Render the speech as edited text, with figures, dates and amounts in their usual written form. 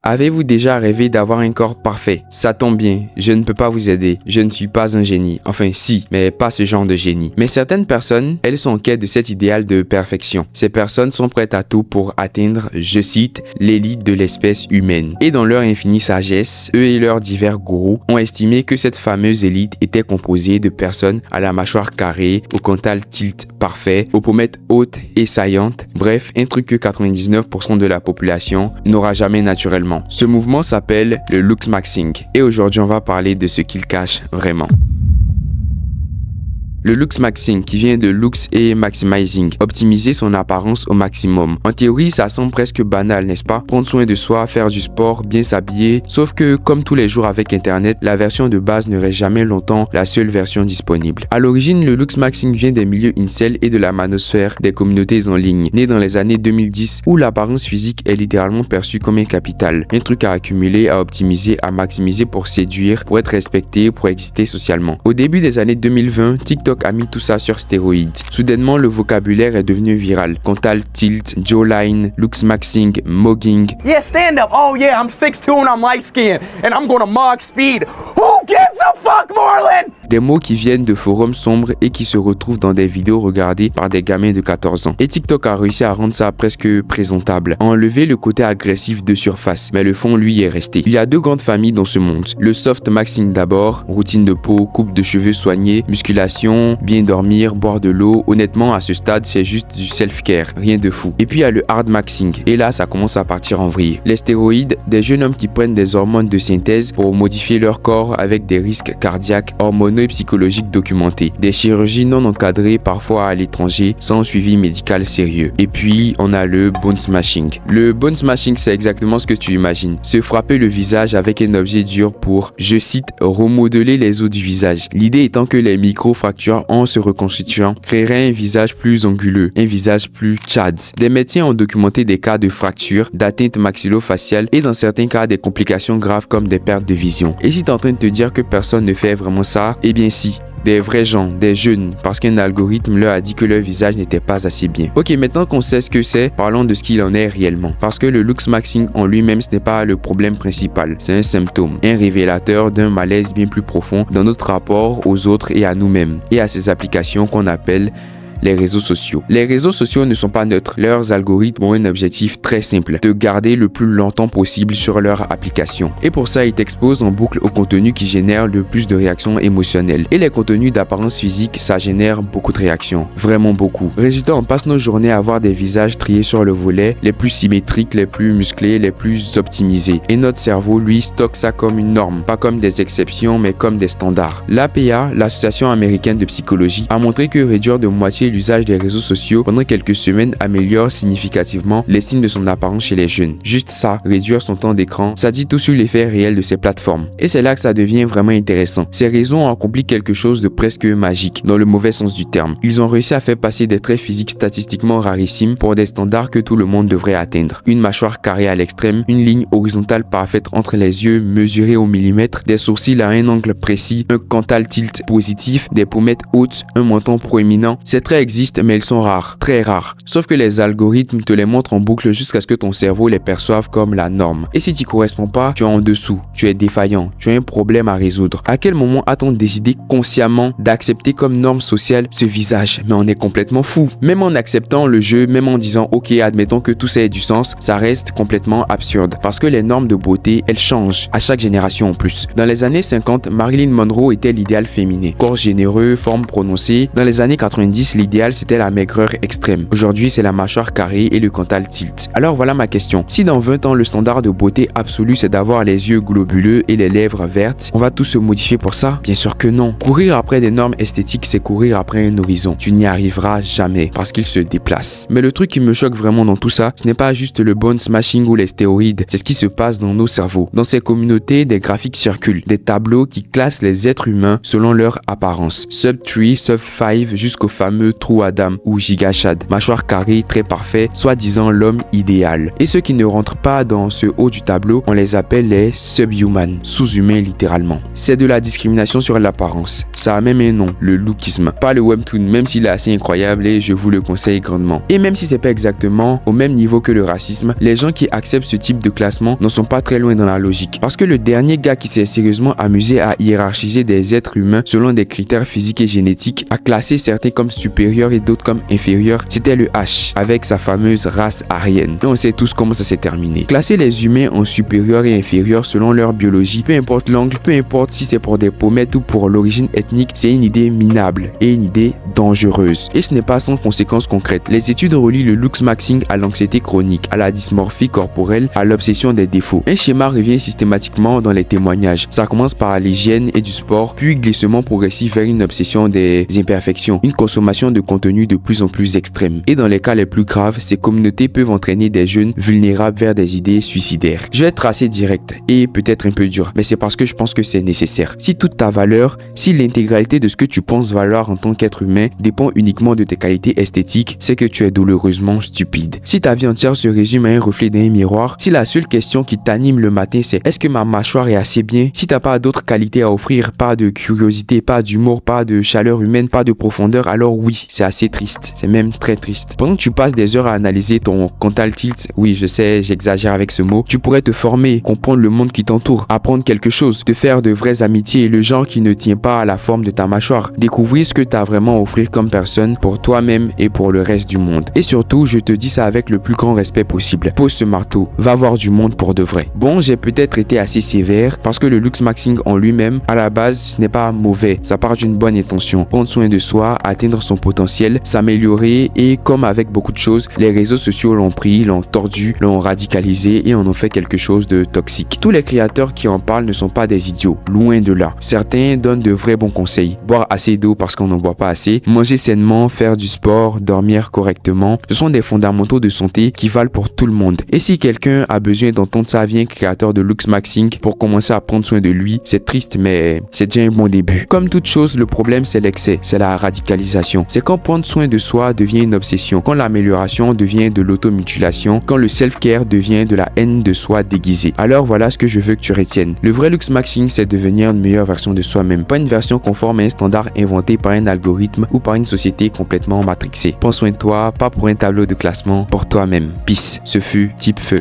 Avez-vous déjà rêvé d'avoir un corps parfait? Ça tombe bien, je ne peux pas vous aider. Je ne suis pas un génie. Enfin si, mais pas ce genre de génie. Mais certaines personnes, elles sont en quête de cet idéal de perfection. Ces personnes sont prêtes à tout pour atteindre, je cite, l'élite de l'espèce humaine. Et dans leur infinie sagesse, eux et leurs divers gourous ont estimé que cette fameuse élite était composée de personnes à la mâchoire carrée, au frontal tilt parfait, aux pommettes hautes et saillantes. Bref, un truc que 99% de la population n'aura jamais naturellement. Ce mouvement s'appelle le looksmaxing et aujourd'hui on va parler de ce qu'il cache vraiment. Le looksmaxing qui vient de looks et maximizing, optimiser son apparence au maximum. En théorie, ça semble presque banal, n'est-ce pas? Prendre soin de soi, faire du sport, bien s'habiller. Sauf que, comme tous les jours avec Internet, la version de base ne reste jamais longtemps la seule version disponible. À l'origine, le looksmaxing vient des milieux incel et de la manosphère des communautés en ligne, nées dans les années 2010, où l'apparence physique est littéralement perçue comme un capital, un truc à accumuler, à optimiser, à maximiser pour séduire, pour être respecté, pour exister socialement. Au début des années 2020, TikTok a mis tout ça sur stéroïdes. Soudainement, le vocabulaire est devenu viral. Frontal tilt, jawline, looksmaxing, mugging. Yeah, stand up. Oh yeah, I'm 6'2" and I'm light skinned and I'm gonna mug speed. Who gives a fuck, Marlon? Des mots qui viennent de forums sombres et qui se retrouvent dans des vidéos regardées par des gamins de 14 ans. Et TikTok a réussi à rendre ça presque présentable, à enlever le côté agressif de surface, mais le fond lui est resté. Il y a deux grandes familles dans ce monde. Le soft maxing d'abord, routine de peau, coupe de cheveux soignée, musculation, bien dormir, boire de l'eau. Honnêtement, à ce stade, c'est juste du self-care, rien de fou. Et puis il y a le hard maxing, et là ça commence à partir en vrille. Les stéroïdes, des jeunes hommes qui prennent des hormones de synthèse pour modifier leur corps avec des risques cardiaques, hormonaux et psychologiques documentés. Des chirurgies non encadrées parfois à l'étranger sans suivi médical sérieux. Et puis on a le bone smashing. Le bone smashing, c'est exactement ce que tu imagines. Se frapper le visage avec un objet dur pour, je cite, remodeler les os du visage. L'idée étant que les micro-fractures en se reconstituant créeraient un visage plus anguleux, un visage plus tchad. Des médecins ont documenté des cas de fractures, d'atteintes maxillo-faciales et dans certains cas des complications graves comme des pertes de vision. Et si tu es en train de te dire que personne ne fait vraiment ça, eh bien si. Des vrais gens, des jeunes, parce qu'un algorithme leur a dit que leur visage n'était pas assez bien. Ok, maintenant qu'on sait ce que c'est, parlons de ce qu'il en est réellement. Parce que le looksmaxing en lui-même, ce n'est pas le problème principal, c'est un symptôme, un révélateur d'un malaise bien plus profond dans notre rapport aux autres et à nous-mêmes, et à ces applications qu'on appelle les réseaux sociaux. Les réseaux sociaux ne sont pas neutres. Leurs algorithmes ont un objectif très simple, de garder le plus longtemps possible sur leur application. Et pour ça, ils t'exposent en boucle au contenu qui génère le plus de réactions émotionnelles. Et les contenus d'apparence physique, ça génère beaucoup de réactions. Vraiment beaucoup. Résultat, on passe nos journées à voir des visages triés sur le volet, les plus symétriques, les plus musclés, les plus optimisés. Et notre cerveau, lui, stocke ça comme une norme. Pas comme des exceptions, mais comme des standards. L'APA, l'Association américaine de psychologie, a montré que réduire de moitié l'usage des réseaux sociaux pendant quelques semaines améliore significativement l'estime de son apparence chez les jeunes. Juste ça, réduire son temps d'écran, ça dit tout sur l'effet réel de ces plateformes. Et c'est là que ça devient vraiment intéressant. Ces réseaux ont accompli quelque chose de presque magique, dans le mauvais sens du terme. Ils ont réussi à faire passer des traits physiques statistiquement rarissimes pour des standards que tout le monde devrait atteindre. Une mâchoire carrée à l'extrême, une ligne horizontale parfaite entre les yeux mesurée au millimètre, des sourcils à un angle précis, un frontal tilt positif, des pommettes hautes, un menton proéminent. Ces traits existent, mais ils sont rares, très rares. Sauf que les algorithmes te les montrent en boucle jusqu'à ce que ton cerveau les perçoive comme la norme. Et si tu corresponds pas, tu es en dessous, tu es défaillant, tu as un problème à résoudre. À quel moment a-t-on décidé consciemment d'accepter comme norme sociale ce visage? Mais on est complètement fou. Même en acceptant le jeu, même en disant ok, admettons que tout ça ait du sens, ça reste complètement absurde. Parce que les normes de beauté, elles changent à chaque génération en plus. Dans les années 50, Marilyn Monroe était l'idéal féminin. Corps généreux, forme prononcée. Dans les années 90, l'idéal c'était la maigreur extrême. Aujourd'hui, c'est la mâchoire carrée et le frontal tilt. Alors voilà ma question. Si dans 20 ans, le standard de beauté absolu c'est d'avoir les yeux globuleux et les lèvres vertes, on va tous se modifier pour ça? Bien sûr que non. Courir après des normes esthétiques, c'est courir après un horizon. Tu n'y arriveras jamais parce qu'il se déplace. Mais le truc qui me choque vraiment dans tout ça, ce n'est pas juste le bone smashing ou les stéroïdes, c'est ce qui se passe dans nos cerveaux. Dans ces communautés, des graphiques circulent, des tableaux qui classent les êtres humains selon leur apparence. Sub 3, sub 5 jusqu'au fameux fameux trou Adam ou Giga Chad, mâchoire carrée très parfait, soi-disant l'homme idéal. Et ceux qui ne rentrent pas dans ce haut du tableau, on les appelle les subhumans, sous-humains littéralement. C'est de la discrimination sur l'apparence. Ça a même un nom, le lookisme. Pas le webtoon, même s'il est assez incroyable et je vous le conseille grandement. Et même si c'est pas exactement au même niveau que le racisme, les gens qui acceptent ce type de classement n'en sont pas très loin dans la logique. Parce que le dernier gars qui s'est sérieusement amusé à hiérarchiser des êtres humains selon des critères physiques et génétiques, à classer certains comme supérieurs et d'autres comme inférieurs, c'était le H, avec sa fameuse race aryenne. Et on sait tous comment ça s'est terminé. Classer les humains en supérieurs et inférieurs selon leur biologie, peu importe l'angle, peu importe si c'est pour des pommettes ou pour l'origine ethnique, c'est une idée minable et une idée dangereuse. Et ce n'est pas sans conséquences concrètes. Les études relient le looksmaxing à l'anxiété chronique, à la dysmorphie corporelle, à l'obsession des défauts. Un schéma revient systématiquement dans les témoignages. Ça commence par l'hygiène et du sport, puis glissement progressif vers une obsession des imperfections, une consommation de contenu de plus en plus extrême. Et dans les cas les plus graves, ces communautés peuvent entraîner des jeunes vulnérables vers des idées suicidaires. Je vais être assez direct et peut-être un peu dur, mais c'est parce que je pense que c'est nécessaire. Si toute ta valeur, si l'intégralité de ce que tu penses valoir en tant qu'être humain dépend uniquement de tes qualités esthétiques, c'est que tu es douloureusement stupide. Si ta vie entière se résume à un reflet d'un miroir, si la seule question qui t'anime le matin c'est est-ce que ma mâchoire est assez bien, si t'as pas d'autres qualités à offrir, pas de curiosité, pas d'humour, pas de chaleur humaine, pas de profondeur, alors oui, c'est assez triste. C'est même très triste. Pendant que tu passes des heures à analyser ton mental tilt, oui, je sais, j'exagère avec ce mot, tu pourrais te former, comprendre le monde qui t'entoure, apprendre quelque chose, te faire de vraies amitiés, le genre qui ne tient pas à la forme de ta mâchoire, découvrir ce que tu as vraiment à offrir comme personne pour toi-même et pour le reste du monde. Et surtout, je te dis ça avec le plus grand respect possible. Pose ce marteau, va voir du monde pour de vrai. Bon, j'ai peut-être été assez sévère parce que le looksmaxing en lui-même, à la base, ce n'est pas mauvais. Ça part d'une bonne intention. Prendre soin de soi, atteindre son potentiel, s'améliorer et comme avec beaucoup de choses, les réseaux sociaux l'ont pris, l'ont tordu, l'ont radicalisé et en ont fait quelque chose de toxique. Tous les créateurs qui en parlent ne sont pas des idiots, loin de là. Certains donnent de vrais bons conseils. Boire assez d'eau parce qu'on n'en boit pas assez, manger sainement, faire du sport, dormir correctement, ce sont des fondamentaux de santé qui valent pour tout le monde. Et si quelqu'un a besoin d'entendre ça via un créateur de looksmaxing pour commencer à prendre soin de lui, c'est triste mais c'est déjà un bon début. Comme toute chose, le problème c'est l'excès, c'est la radicalisation. C'est quand prendre soin de soi devient une obsession, quand l'amélioration devient de l'automutilation, quand le self-care devient de la haine de soi déguisée. Alors voilà ce que je veux que tu retiennes. Le vrai looksmaxing, c'est devenir une meilleure version de soi-même, pas une version conforme à un standard inventé par un algorithme ou par une société complètement matrixée. Prends soin de toi, pas pour un tableau de classement, pour toi-même. Peace. Ce fut Type Feu.